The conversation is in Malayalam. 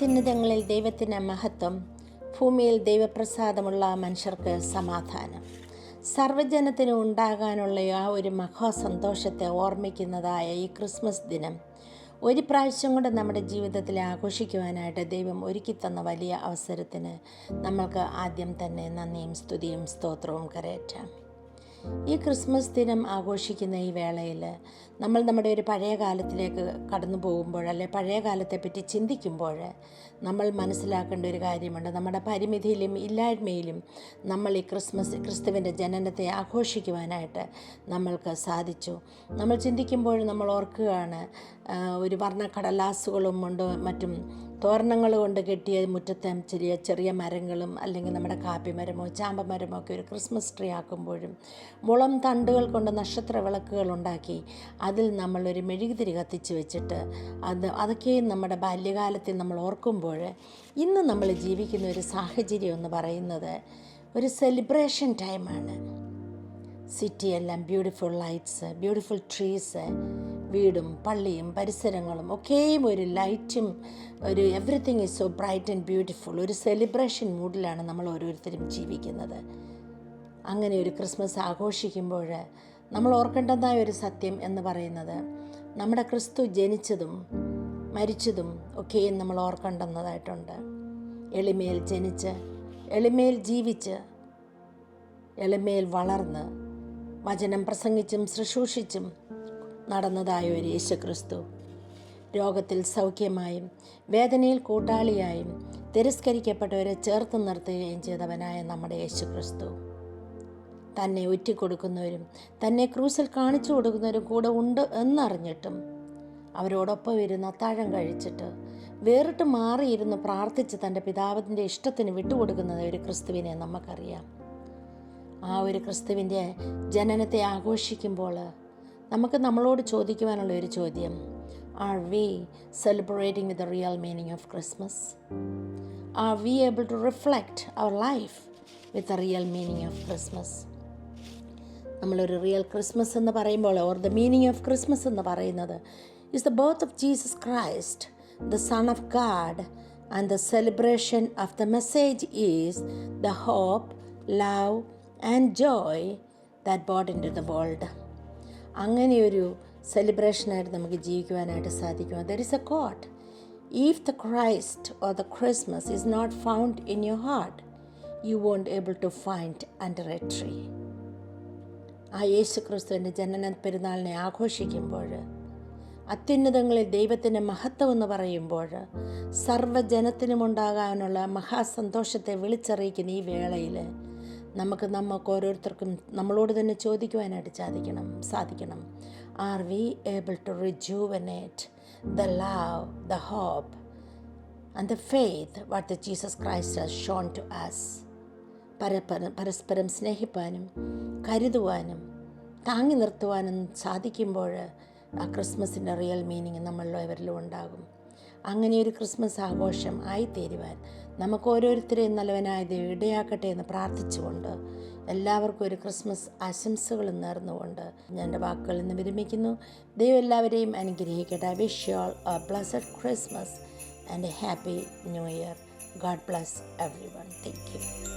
അത്യുന്നതങ്ങളിൽ ദൈവത്തിന് മഹത്വം, ഭൂമിയിൽ ദൈവപ്രസാദമുള്ള മനുഷ്യർക്ക് സമാധാനം. സർവ്വജനത്തിന് ഉണ്ടാകാനുള്ള ആ ഒരു മഹാസന്തോഷത്തെ ഓർമ്മിക്കുന്നതായ ഈ ക്രിസ്മസ് ദിനം ഒരു പ്രാവശ്യം കൊണ്ട് നമ്മുടെ ജീവിതത്തിൽ ആഘോഷിക്കുവാനായിട്ട് ദൈവം ഒരുക്കിത്തന്ന വലിയ അവസരത്തിന് നമ്മൾക്ക് ആദ്യം തന്നെ നന്ദിയും സ്തുതിയും സ്തോത്രവും കരയറ്റാം. ഈ ക്രിസ്മസ് ദിനം ആഘോഷിക്കുന്ന ഈ വേളയിൽ നമ്മൾ നമ്മുടെ ഒരു പഴയ കാലത്തിലേക്ക് കടന്നു പോകുമ്പോൾ, അല്ലെ പഴയ കാലത്തെപ്പറ്റി ചിന്തിക്കുമ്പോൾ നമ്മൾ മനസ്സിലാക്കേണ്ട ഒരു കാര്യമുണ്ട്. നമ്മുടെ പരിമിതിയിലും ഇല്ലായ്മയിലും നമ്മൾ ഈ ക്രിസ്തുവിൻ്റെ ജനനത്തെ ആഘോഷിക്കുവാനായിട്ട് നമ്മൾക്ക് സാധിച്ചു. നമ്മൾ ചിന്തിക്കുമ്പോൾ നമ്മൾ ഓർക്കുകയാണ്, ഒരു വർണ്ണക്കടലാസുകളും കൊണ്ട് മറ്റും തോരണങ്ങൾ കൊണ്ട് കെട്ടിയ മുറ്റത്തെ ചെറിയ മരങ്ങളും അല്ലെങ്കിൽ നമ്മുടെ കാപ്പിമരമോ ചാമ്പമരമോ ഒക്കെ ഒരു ക്രിസ്മസ് ട്രീ ആക്കുമ്പോഴും മുളം തണ്ടുകൾ കൊണ്ട് നക്ഷത്ര വിളക്കുകൾ ഉണ്ടാക്കി അതിൽ നമ്മളൊരു മെഴുകുതിരി കത്തിച്ച് വെച്ചിട്ട് അതൊക്കെയും നമ്മുടെ ബാല്യകാലത്തിൽ നമ്മൾ ഓർക്കുമ്പോൾ ഇന്ന് നമ്മൾ ജീവിക്കുന്ന ഒരു സാഹചര്യം എന്ന് പറയുന്നത് ഒരു സെലിബ്രേഷൻ ടൈമാണ്. സിറ്റിയെല്ലാം ബ്യൂട്ടിഫുൾ ലൈറ്റ്സ്, ബ്യൂട്ടിഫുൾ ട്രീസ്, വീടും പള്ളിയും പരിസരങ്ങളും ഒക്കെയും ഒരു ലൈറ്റും ഒരു everything is so bright and beautiful. ഒരു സെലിബ്രേഷൻ മൂഡിലാണ് നമ്മൾ ഓരോരുത്തരും ജീവിക്കുന്നത്. അങ്ങനെ ഒരു ക്രിസ്മസ് ആഘോഷിക്കുമ്പോൾ നമ്മൾ ഓർക്കേണ്ടതായ ഒരു സത്യം എന്ന് പറയുന്നത് നമ്മുടെ ക്രിസ്തു ജനിച്ചതും മരിച്ചതും ഒക്കെയും നമ്മൾ ഓർക്കേണ്ടുന്നതായിട്ടുണ്ട്. എളിമയിൽ ജനിച്ച് എളിമയിൽ ജീവിച്ച് എളിമയിൽ വളർന്ന് വചനം പ്രസംഗിച്ചും ശുശ്രൂഷിച്ചും നടന്നതായ ഒരു യേശുക്രിസ്തു, രോഗത്തിൽ സൗഖ്യമായും വേദനയിൽ കൂട്ടാളിയായും തിരസ്കരിക്കപ്പെട്ടവരെ ചേർത്ത് നിർത്തുകയും ചെയ്തവനായ നമ്മുടെ യേശുക്രിസ്തു, തന്നെ ഒറ്റിക്കൊടുക്കുന്നവരും തന്നെ ക്രൂസിൽ കാണിച്ചു കൊടുക്കുന്നവരും കൂടെ ഉണ്ട് എന്നറിഞ്ഞിട്ടും അവരോടൊപ്പം ഇരുന്ന് അത്താഴം കഴിച്ചിട്ട് വേറിട്ട് മാറിയിരുന്ന് പ്രാർത്ഥിച്ച് തൻ്റെ പിതാവിൻ്റെ ഇഷ്ടത്തിന് വിട്ടുകൊടുക്കുന്ന ഒരു ക്രിസ്തുവിനെ നമുക്കറിയാം. ആ ഒരു ക്രിസ്തുവിൻ്റെ ജനനത്തെ ആഘോഷിക്കുമ്പോൾ നമുക്ക് നമ്മളോട് ചോദിക്കുവാനുള്ള ഒരു ചോദ്യം, are we celebrating with the real meaning of Christmas? Are we able to reflect our life with the real meaning of Christmas? നമ്മളൊരു റിയൽ ക്രിസ്മസ് എന്ന് പറയുമ്പോൾ, or the meaning of Christmas എന്ന് പറയുന്നത് is the birth of Jesus Christ, the Son of God, and the celebration of the message is the hope, love and joy that brought into the world. അങ്ങനെയൊരു സെലിബ്രേഷനായിട്ട് നമുക്ക് ജീവിക്കുവാനായിട്ട് സാധിക്കും. There is a quote, if the Christ or the Christmas is not found in your heart, you won't able to find under a tree. ആ യേശു ക്രിസ്തുവിൻ്റെ ജനന പെരുന്നാളിനെ ആഘോഷിക്കുമ്പോൾ, അത്യുന്നതങ്ങളിൽ ദൈവത്തിൻ്റെ മഹത്വം എന്ന് പറയുമ്പോൾ, സർവ്വജനത്തിനുമുണ്ടാകാനുള്ള മഹാസന്തോഷത്തെ വിളിച്ചറിയിക്കുന്ന ഈ വേളയിൽ നമുക്ക് ഓരോരുത്തർക്കും നമ്മളോട് തന്നെ ചോദിക്കുവാനായിട്ട് സാധിക്കണം, are we able to rejuvenate the love, the hope and the faith what the Jesus Christ has shown to us? പരസ്പരം സ്നേഹിപ്പാനും കരുതുവാനും താങ്ങി നിർത്തുവാനും സാധിക്കുമ്പോൾ ആ ക്രിസ്മസിൻ്റെ റിയൽ മീനിങ് നമ്മളിവരിലും ഉണ്ടാകും. അങ്ങനെ ഒരു ക്രിസ്മസ് ആഘോഷം ആയിത്തീരുവാൻ നമുക്ക് ഓരോരുത്തരെയും നല്ലവനായ ദൈവം ഇടയാക്കട്ടെ എന്ന് പ്രാർത്ഥിച്ചുകൊണ്ട് എല്ലാവർക്കും ഒരു ക്രിസ്മസ് ആശംസകളും നേർന്നുകൊണ്ട് ഞാൻ എൻ്റെ വാക്കുകളിൽ നിന്ന് വിരമിക്കുന്നു. ദൈവം എല്ലാവരെയും അനുഗ്രഹിക്കട്ടെ. I wish you all A blessed Christmas and A happy new year. God bless everyone. Thank you.